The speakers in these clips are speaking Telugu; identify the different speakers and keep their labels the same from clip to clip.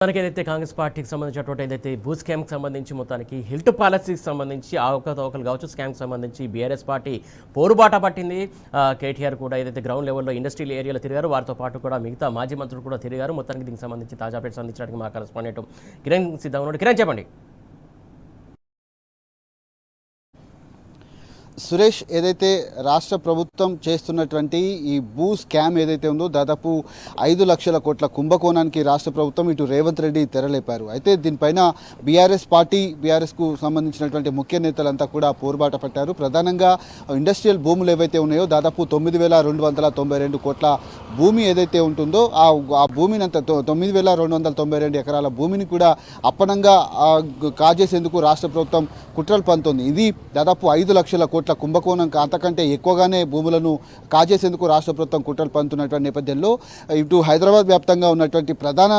Speaker 1: ఏదైతే కాంగ్రెస్ పార్టీకి సంబంధించినటువంటి ఏదైతే భూ స్కామ్కి సంబంధించి మొత్తానికి హిల్ట్ పాలసీకి సంబంధించి అవకతవకలు కావచ్చు స్కామ్కి సంబంధించి బీఆర్ఎస్ పార్టీ పోరుబాట పట్టింది. కేటీఆర్ కూడా ఏదైతే గ్రౌండ్ లెవెల్లో ఇండస్ట్రియల్ ఏరియాలో తిరిగారు, వారితో పాటు కూడా మిగతా మాజీ మంత్రులు కూడా తిరిగారు. మొత్తానికి దీనికి సంబంధించి తాజా అప్డేట్స్ అందించడానికి మా కరెస్పాండెంట్ కిరణ్ సిద్ధంగా ఉన్నాడు. కిరణ్ చెప్పండి.
Speaker 2: సురేష్, ఏదైతే రాష్ట్ర ప్రభుత్వం చేస్తున్నటువంటి ఈ భూ స్కామ్ ఏదైతే ఉందో దాదాపు 5 లక్షల కోట్ల కుంభకోణానికి రాష్ట్ర ప్రభుత్వం ఇటు రేవంత్ రెడ్డి తెరలేపారు. అయితే దీనిపైన బీఆర్ఎస్కు సంబంధించినటువంటి ముఖ్య నేతలంతా కూడా పోరుబాట పట్టారు. ప్రధానంగా ఇండస్ట్రియల్ భూములు ఏవైతే ఉన్నాయో దాదాపు 9,292 కోట్ల భూమి ఏదైతే ఉంటుందో ఆ భూమిని అంత 9,292 ఎకరాల భూమిని కూడా అప్పనంగా కాజేసేందుకు రాష్ట్ర ప్రభుత్వం కుట్రలు పంతోంది. ఇది దాదాపు 5 లక్షల కోట్ల కుంభకోణం అంతకంటే ఎక్కువగానే భూములను కాజేసేందుకు రాష్ట్ర ప్రభుత్వం కుట్రలు పంతున్నటువంటి నేపథ్యంలో ఇటు హైదరాబాద్ వ్యాప్తంగా ఉన్నటువంటి ప్రధాన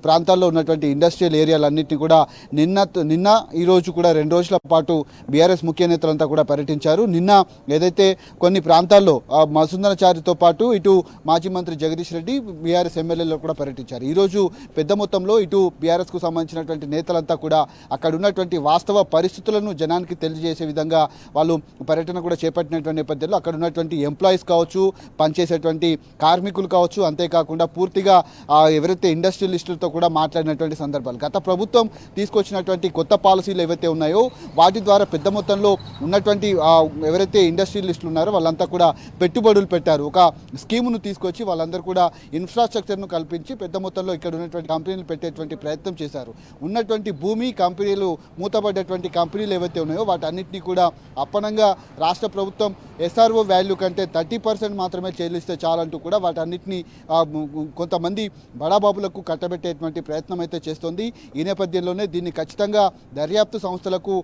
Speaker 2: ప్రాంతాల్లో ఉన్నటువంటి ఇండస్ట్రియల్ ఏరియాలన్నింటినీ కూడా నిన్న ఈరోజు కూడా 2 రోజుల పాటు బీఆర్ఎస్ ముఖ్య నేతలంతా కూడా పర్యటించారు. నిన్న ఏదైతే కొన్ని ప్రాంతాల్లో మసుందరచారితో పాటు ఇటు మాజీ మంత్రి జగదీష్ రెడ్డి బీఆర్ఎస్ ఎమ్మెల్యేలు కూడా పర్యటించారు. ఈరోజు పెద్ద మొత్తంలో ఇటు బీఆర్ఎస్కు సంబంధించినటువంటి నేతలంతా కూడా అక్కడ ఉన్నటువంటి వాస్తవ పరిస్థితులను జనానికి తెలియజేసే విధంగా వాళ్ళు పర్యటన కూడా చేపట్టినటువంటి నేపథ్యంలో అక్కడ ఉన్నటువంటి ఎంప్లాయీస్ కావచ్చు, పనిచేసేటువంటి కార్మికులు కావచ్చు, అంతేకాకుండా పూర్తిగా ఎవరైతే ఇండస్ట్రియలిస్టులతో కూడా మాట్లాడినటువంటి సందర్భాలు, గత ప్రభుత్వం తీసుకొచ్చినటువంటి కొత్త పాలసీలు ఏవైతే ఉన్నాయో వాటి ద్వారా పెద్ద మొత్తంలో ఉన్నటువంటి ఎవరైతే ఇండస్ట్రియలిస్టులు ఉన్నారో వాళ్ళంతా కూడా పెట్టుబడులు పెట్టారు. ఒక స్కీమును తీసుకొచ్చి వాళ్ళందరూ కూడా ఇన్ఫ్రాస్ట్రక్చర్ను కల్పించి పెద్ద మొత్తంలో ఇక్కడ ఉన్నటువంటి కంపెనీలు పెట్టేటువంటి ప్రయత్నం చేశారు. ఉన్నటువంటి భూమి కంపెనీలు మూతపడ్డటువంటి కంపెనీలు ఏవైతే ఉన్నాయో వాటన్నిటినీ కూడా అప్పనంగా రాష్ట్ర ప్రభుత్వం ఎస్ఆర్ఓ వాల్యూ కంటే 30% మాత్రమే చెల్లిస్తే చాలంటూ కూడా వాటన్నిటినీ కొంతమంది బడాబాబులకు కట్టబెట్టేటువంటి ప్రయత్నం అయితే చేస్తోంది. ఈ నేపథ్యంలోనే దీన్ని ఖచ్చితంగా దర్యాప్తు సంస్థలకు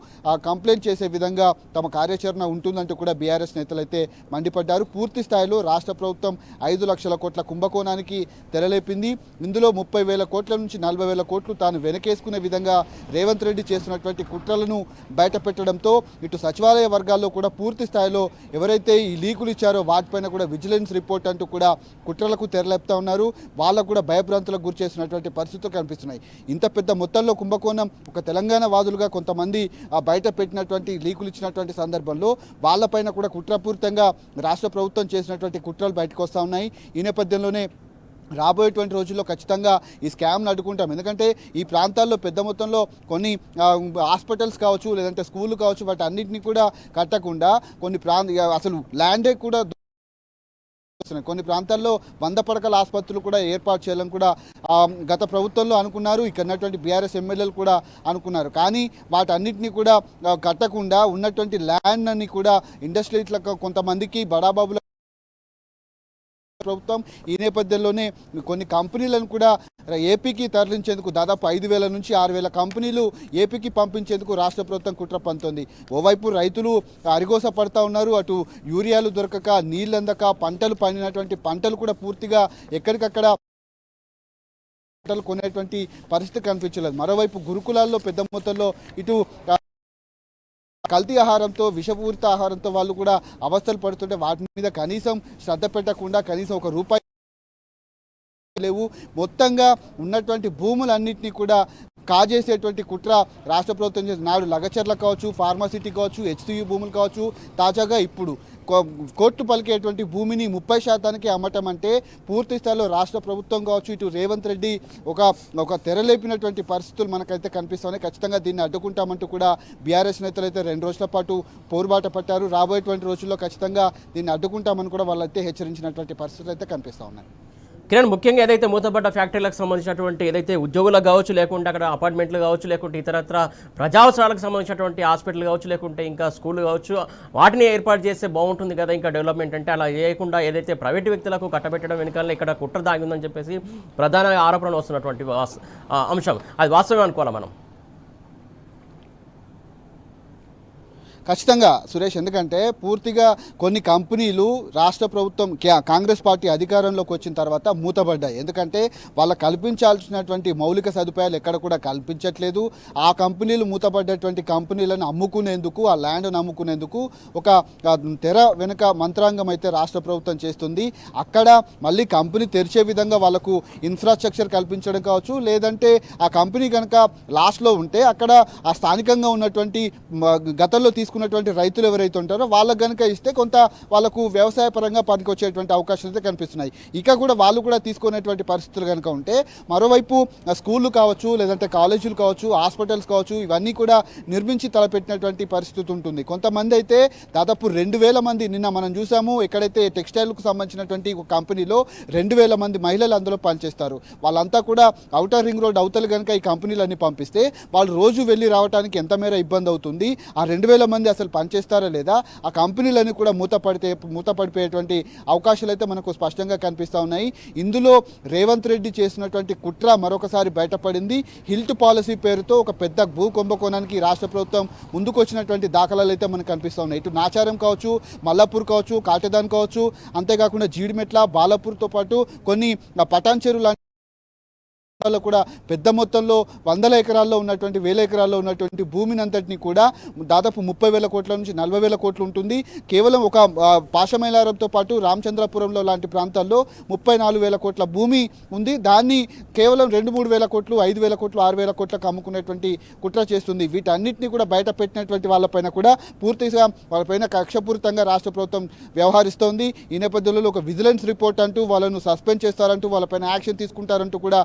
Speaker 2: కంప్లైంట్ చేసే విధంగా తమ కార్యాచరణ ఉంటుందంటూ కూడా బీఆర్ఎస్ నేతలు అయితే మండిపడ్డారు. పూర్తి స్థాయిలో రాష్ట్ర ప్రభుత్వం 5 లక్షల కోట్ల కుంభకోణానికి తెరలేపింది. ఇందులో 30,000 కోట్ల నుంచి 40,000 కోట్లు తాను వెనకేసుకునే విధంగా రేవంత్ రెడ్డి చేస్తున్నటువంటి కుట్రలను బయటపెట్టడంతో ఇటు సచివాలయ వర్గాల్లో కూడా పూర్తి స్థాయిలో ఎవరైతే ఈ లీకులు ఇచ్చారో వాటిపైన కూడా విజిలెన్స్ రిపోర్ట్ అంటూ కూడా కుట్రలకు తెరలేపుతా ఉన్నారు. వాళ్ళకు కూడా భయభ్రాంతులకు గురి చేసినటువంటి పరిస్థితులు కనిపిస్తున్నాయి. ఇంత పెద్ద మొత్తంలో కుంభకోణం ఒక తెలంగాణ వాదులుగా కొంతమంది బయట పెట్టినటువంటి లీకులు ఇచ్చినటువంటి సందర్భంలో వాళ్ళపైన కూడా కుట్రపూరితంగా రాష్ట్ర ప్రభుత్వం చేసినటువంటి కుట్రలు బయటకు వస్తూ ఉన్నాయి. ఈ నేపథ్యంలోనే రాబోయేటువంటి రోజుల్లో ఖచ్చితంగా ఈ స్కామ్ను అడ్డుకుంటాం. ఎందుకంటే ఈ ప్రాంతాల్లో పెద్ద మొత్తంలో కొన్ని హాస్పిటల్స్ కావచ్చు, లేదంటే స్కూళ్ళు కావచ్చు, వాటి అన్నింటినీ కూడా కట్టకుండా కొన్ని అసలు ల్యాండే కూడా కొన్ని ప్రాంతాల్లో 100 పడకల ఆసుపత్రులు కూడా ఏర్పాటు చేయాలని కూడా గత ప్రభుత్వంలో అనుకున్నారు. ఇక్కడ ఉన్నటువంటి బీఆర్ఎస్ ఎమ్మెల్యేలు కూడా అనుకున్నారు. కానీ వాటన్నిటినీ కూడా కట్టకుండా ఉన్నటువంటి ల్యాండ్ అని కూడా ఇండస్ట్రీలకు కొంతమందికి బడాబాబుల ప్రభుత్వం ఈ నేపథ్యంలోనే కొన్ని కంపెనీలను కూడా ఏపీకి తరలించేందుకు దాదాపు 5,000 నుంచి 6,000 కంపెనీలు ఏపీకి పంపించేందుకు రాష్ట్ర ప్రభుత్వం కుట్ర పంతోంది. ఓవైపు రైతులు అరిగోస పడతా ఉన్నారు, అటు యూరియాలు దొరకక, నీళ్ళు అందక, పంటలు పండినటువంటి పంటలు కూడా పూర్తిగా ఎక్కడికక్కడ పంటలు కొనేటువంటి పరిస్థితి కనిపించలేదు. మరోవైపు గురుకులాల్లో పెద్ద మొత్తంలో ఇటు కల్తీ ఆహారంతో, విషపూరిత ఆహారంతో వాళ్ళు కూడా అవస్థలు పడుతుంటే వాటి మీద కనీసం శ్రద్ధ పెట్టకుండా కనీసం ₹1 లేవు. మొత్తంగా ఉన్నటువంటి భూములన్నింటినీ కూడా కాజేసేటువంటి కుట్ర రాష్ట్ర ప్రభుత్వం చేసిన నాడు లగచర్ల కావచ్చు, ఫార్మాసిటీ కావచ్చు, హెచ్సియు భూములు కావచ్చు, తాజాగా ఇప్పుడు కోర్టు పలికేటువంటి భూమిని 30% అమ్మటం అంటే పూర్తి స్థాయిలో రాష్ట్ర ప్రభుత్వం కావచ్చు, ఇటు రేవంత్ రెడ్డి ఒక తెరలేపినటువంటి పరిస్థితులు మనకైతే కనిపిస్తున్నాయి. ఖచ్చితంగా దీన్ని అడ్డుకుంటామంటూ కూడా బీఆర్ఎస్ నేతలు అయితే 2 రోజుల పాటు పోరుబాట పట్టారు. రాబోయేటువంటి రోజుల్లో ఖచ్చితంగా దీన్ని అడ్డుకుంటామని కూడా వాళ్ళైతే హెచ్చరించినటువంటి పరిస్థితులు అయితే కనిపిస్తూ ఉన్నాయి.
Speaker 1: కిరణ్, ముఖ్యంగా ఏదైతే మూతపడ్డ ఫ్యాక్టరీలకు సంబంధించినటువంటి ఏదైతే ఉద్యోగులకు కావచ్చు, లేకుంటే అక్కడ అపార్ట్మెంట్లు కావచ్చు, లేకుంటే ఇతరత్ర ప్రజావసరాలకు సంబంధించినటువంటి హాస్పిటల్ కావచ్చు, లేకుంటే ఇంకా స్కూల్ కావచ్చు, వాటిని ఏర్పాటు చేస్తే బాగుంటుంది కదా ఇంకా డెవలప్మెంట్ అంటే. అలా చేయకుండా ఏదైతే ప్రైవేటు వ్యక్తులకు కట్టబెట్టడం వెనుకాల ఇక్కడ కుట్ర దాగి ఉందని చెప్పేసి ప్రధాన ఆరోపణలు వస్తున్నటువంటి అంశం, అది వాస్తవం అనుకోవాలి మనం.
Speaker 2: ఖచ్చితంగా సురేష్, ఎందుకంటే పూర్తిగా కొన్ని కంపెనీలు రాష్ట్ర ప్రభుత్వం కాంగ్రెస్ పార్టీ అధికారంలోకి వచ్చిన తర్వాత మూతపడ్డాయి. ఎందుకంటే వాళ్ళ కల్పించాల్సినటువంటి మౌలిక సదుపాయాలు ఎక్కడ కూడా కల్పించట్లేదు. ఆ కంపెనీలు మూతపడ్డటువంటి కంపెనీలను అమ్ముకునేందుకు, ఆ ల్యాండ్ను అమ్ముకునేందుకు ఒక తెర వెనుక మంత్రాంగం అయితే రాష్ట్ర ప్రభుత్వం చేస్తుంది. అక్కడ మళ్ళీ కంపెనీ తెరిచే విధంగా వాళ్ళకు ఇన్ఫ్రాస్ట్రక్చర్ కల్పించడం కావచ్చు, లేదంటే ఆ కంపెనీ కనుక లాస్ట్లో ఉంటే అక్కడ ఆ స్థానికంగా ఉన్నటువంటి గతంలో తీసుకున్నటువంటి రైతులు ఎవరైతే ఉంటారో వాళ్ళకు కనుక ఇస్తే కొంత వాళ్ళకు వ్యవసాయ పరంగా పనికొచ్చేటువంటి అవకాశాలు అయితే కనిపిస్తున్నాయి. ఇక కూడా వాళ్ళు కూడా తీసుకునేటువంటి పరిస్థితులు కనుక ఉంటే మరోవైపు స్కూళ్ళు కావచ్చు, లేదంటే కాలేజీలు కావచ్చు, హాస్పిటల్స్ కావచ్చు, ఇవన్నీ కూడా నిర్మించి తలపెట్టినటువంటి పరిస్థితి ఉంటుంది. కొంతమంది అయితే దాదాపు 2,000 మంది నిన్న మనం చూసాము. ఎక్కడైతే టెక్స్టైల్కు సంబంధించినటువంటి ఒక కంపెనీలో 2,000 మంది మహిళలు అందులో పనిచేస్తారు. వాళ్ళంతా కూడా ఔటర్ రింగ్ రోడ్ అవతలు కనుక ఈ కంపెనీలన్నీ పంపిస్తే వాళ్ళు రోజు వెళ్ళి రావడానికి ఎంత మేర ఇబ్బంది అవుతుంది, ఆ 2,000 మంది అసలు పనిచేస్తారా లేదా, ఆ కంపెనీలన్నీ కూడా మూతపడిపోయేటువంటి అవకాశాలు అయితే మనకు స్పష్టంగా కనిపిస్తూ ఉన్నాయి. ఇందులో రేవంత్ రెడ్డి చేసినటువంటి కుట్ర మరొకసారి బయటపడింది. హిల్ట్ పాలసీ పేరుతో ఒక పెద్ద భూ కుంభకోణానికి రాష్ట్ర ప్రభుత్వం ముందుకు వచ్చినటువంటి దాఖలాలు అయితే మనకు కనిపిస్తూ ఉన్నాయి. ఇటు నాచారం కావచ్చు, మల్లాపూర్ కావచ్చు, కాటేదాన్ కావచ్చు, అంతేకాకుండా జీడిమెట్ల, బాలాపూర్తో పాటు కొన్ని పటాన్ చెరువు కూడా పెద్ద మొత్తంలో 100 ఎకరాల్లో ఉన్నటువంటి 1000 ఎకరాల్లో ఉన్నటువంటి భూమిని అంతటిని కూడా దాదాపు 30,000 కోట్ల నుంచి 40,000 కోట్లు ఉంటుంది. కేవలం ఒక పాషమైలారంతో పాటు రామచంద్రపురంలో లాంటి ప్రాంతాల్లో 34,000 కోట్ల భూమి ఉంది. దాన్ని కేవలం 2-3 వేల కోట్లు, 5,000 కోట్లు, 6,000 కోట్లకు అమ్ముకునేటువంటి కుట్ర చేస్తుంది. వీటన్నిటిని కూడా బయట పెట్టినటువంటి వాళ్ళపైన కూడా పూర్తిగా వాళ్ళపైన కక్షపూరితంగా రాష్ట్ర ప్రభుత్వం వ్యవహరిస్తోంది. ఈ నేపథ్యంలో ఒక విజిలెన్స్ రిపోర్ట్ అంటూ వాళ్ళను సస్పెండ్ చేస్తారంటూ, వాళ్ళపైన యాక్షన్ తీసుకుంటారంటూ కూడా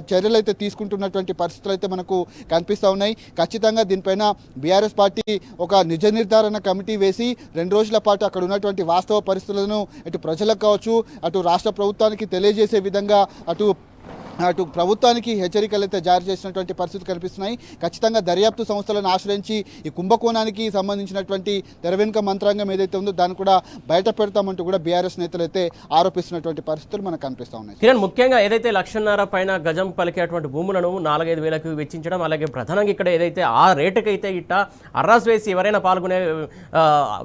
Speaker 2: చర్యలు అయితే తీసుకుంటున్నటువంటి పరిస్థితులు అయితే మనకు కనిపిస్తూ ఉన్నాయి. ఖచ్చితంగా దీనిపైన బీఆర్ఎస్ పార్టీ ఒక నిజ నిర్ధారణ కమిటీ వేసి 2 రోజుల పాటు అక్కడ ఉన్నటువంటి వాస్తవ పరిస్థితులను ఇటు ప్రజలకు కావచ్చు, అటు రాష్ట్ర ప్రభుత్వానికి తెలియజేసే విధంగా అటు ప్రభుత్వానికి హెచ్చరికలు అయితే జారీ చేసినటువంటి పరిస్థితులు కనిపిస్తున్నాయి. ఖచ్చితంగా దర్యాప్తు సంస్థలను ఆశ్రయించి ఈ కుంభకోణానికి సంబంధించినటువంటి తెర వెనుక మంత్రాంగం ఏదైతే ఉందో దాన్ని కూడా బయట పెడతామంటూ కూడా బీఆర్ఎస్ నేతలు అయితే ఆరోపిస్తున్నటువంటి పరిస్థితులు మనకు కనిపిస్తూ ఉన్నాయి.
Speaker 1: కిరణ్, ముఖ్యంగా ఏదైతే 1,50,000 పైన గజం పలికేటువంటి భూములను 4-5 వేలకు వెచ్చించడం, అలాగే ప్రధానంగా ఇక్కడ ఏదైతే ఆ రేటుకైతే ఇట్ట అర్రాస్ వేసి ఎవరైనా పాల్గొనే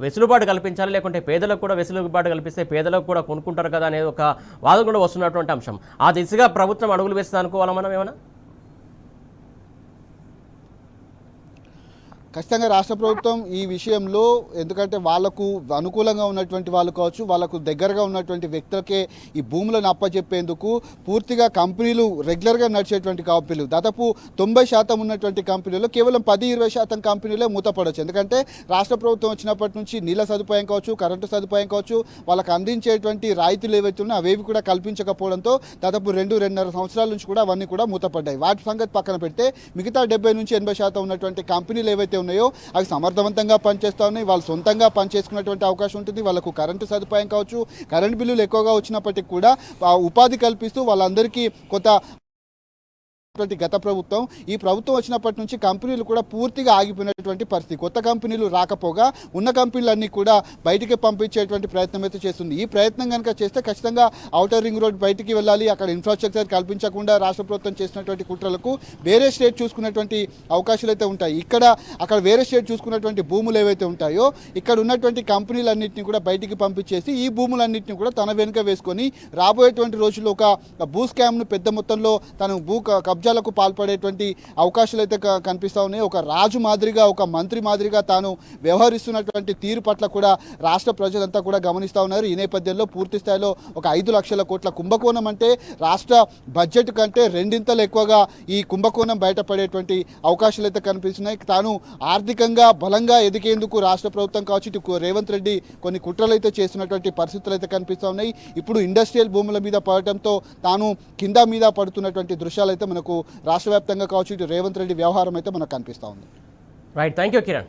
Speaker 1: వెసులుబాటు కల్పించాలి, లేకుంటే పేదలకు కూడా వెసులుబాటు కల్పిస్తే పేదలకు కూడా కొనుక్కుంటారు కదా అనేది ఒక వాదన కూడా వస్తున్నటువంటి అంశం. ఆ దిశగా ప్రభుత్వం అడుగులు వేస్తా అనుకోవాలా మనం ఏమన్నా?
Speaker 2: ఖచ్చితంగా రాష్ట్ర ప్రభుత్వం ఈ విషయంలో, ఎందుకంటే వాళ్లకు అనుకూలంగా ఉన్నటువంటి వాళ్ళు కావచ్చు, వాళ్ళకు దగ్గరగా ఉన్నటువంటి వ్యక్తులకే ఈ భూములను అప్పచెప్పేందుకు పూర్తిగా కంపెనీలు రెగ్యులర్గా నడిచేటువంటి కంపెనీలు దాదాపు 90% ఉన్నటువంటి కంపెనీలు కేవలం 10-20% కంపెనీలే మూతపడవచ్చు. ఎందుకంటే రాష్ట్ర ప్రభుత్వం వచ్చినప్పటి నుంచి నీళ్ళ సదుపాయం కావచ్చు, కరెంటు సదుపాయం కావచ్చు, వాళ్ళకు అందించేటువంటి రాయితీలు ఏవైతే ఉన్నాయో అవేవి కూడా కల్పించకపోవడంతో దాదాపు 2-2.5 సంవత్సరాల నుంచి కూడా అవన్నీ కూడా మూతపడ్డాయి. వాటి సంగతి పక్కన పెడితే మిగతా 70-80% ఉన్నటువంటి కంపెనీలు ఏవైతే ఉన్నాయో అవి సమర్థవంతంగా పనిచేస్తూ ఉన్నాయి. వాళ్ళు సొంతంగా పనిచేసుకునేటువంటి అవకాశం ఉంటుంది. వాళ్ళకు కరెంటు సదుపాయం కావచ్చు, కరెంటు బిల్లులు ఎక్కువగా వచ్చినప్పటికీ కూడా ఉపాధి కల్పిస్తూ వాళ్ళందరికీ కొంత గత ప్రభుత్వం, ఈ ప్రభుత్వం వచ్చినప్పటి నుంచి కంపెనీలు కూడా పూర్తిగా ఆగిపోయినటువంటి పరిస్థితి. కొత్త కంపెనీలు రాకపోగా ఉన్న కంపెనీలన్నీ కూడా బయటికి పంపించేటువంటి ప్రయత్నం అయితే చేస్తుంది. ఈ ప్రయత్నం కనుక చేస్తే ఖచ్చితంగా ఔటర్ రింగ్ రోడ్ బయటికి వెళ్ళాలి, అక్కడ ఇన్ఫ్రాస్ట్రక్చర్ కల్పించకుండా రాష్ట్ర ప్రభుత్వం చేసినటువంటి కుట్రలకు వేరే స్టేట్ చూసుకున్నటువంటి అవకాశాలు అయితే ఉంటాయి. అక్కడ వేరే స్టేట్ చూసుకున్నటువంటి భూములు ఏవైతే ఉంటాయో ఇక్కడ ఉన్నటువంటి కంపెనీలన్నింటినీ కూడా బయటికి పంపించేసి ఈ భూములన్నింటినీ కూడా తన వెనుక వేసుకొని రాబోయేటువంటి రోజుల్లో ఒక భూ స్కామ్ను పెద్ద మొత్తంలో తను భూ కబ్జాలకు పాల్పడేటువంటి అవకాశాలు అయితే కనిపిస్తూ ఉన్నాయి. ఒక రాజు మాదిరిగా, ఒక మంత్రి మాదిరిగా తాను వ్యవహరిస్తున్నటువంటి తీరు పట్ల కూడా రాష్ట్ర ప్రజలంతా కూడా గమనిస్తూ ఉన్నారు. ఈ నేపథ్యంలో పూర్తి స్థాయిలో ఒక 5 లక్షల కోట్ల కుంభకోణం అంటే రాష్ట్ర బడ్జెట్ కంటే 2 ఎక్కువగా ఈ కుంభకోణం బయటపడేటువంటి అవకాశాలు అయితే కనిపిస్తున్నాయి. తాను ఆర్థికంగా బలంగా ఎదిగేందుకు రాష్ట్ర ప్రభుత్వం కావచ్చు, ఇటు రేవంత్ రెడ్డి కొన్ని కుట్రలు అయితే చేస్తున్నటువంటి పరిస్థితులు అయితే కనిపిస్తూ ఉన్నాయి. ఇప్పుడు ఇండస్ట్రియల్ భూముల మీద పడటంతో తాను కింద మీద పడుతున్నటువంటి దృశ్యాలు అయితే మనకు రాష్ట్ర వ్యాప్తంగా కావచ్చు, ఇటు రేవంత్ రెడ్డి వ్యవహారం అయితే మనకు కనిపిస్తూ ఉంది.
Speaker 1: Right, thank you Kiran.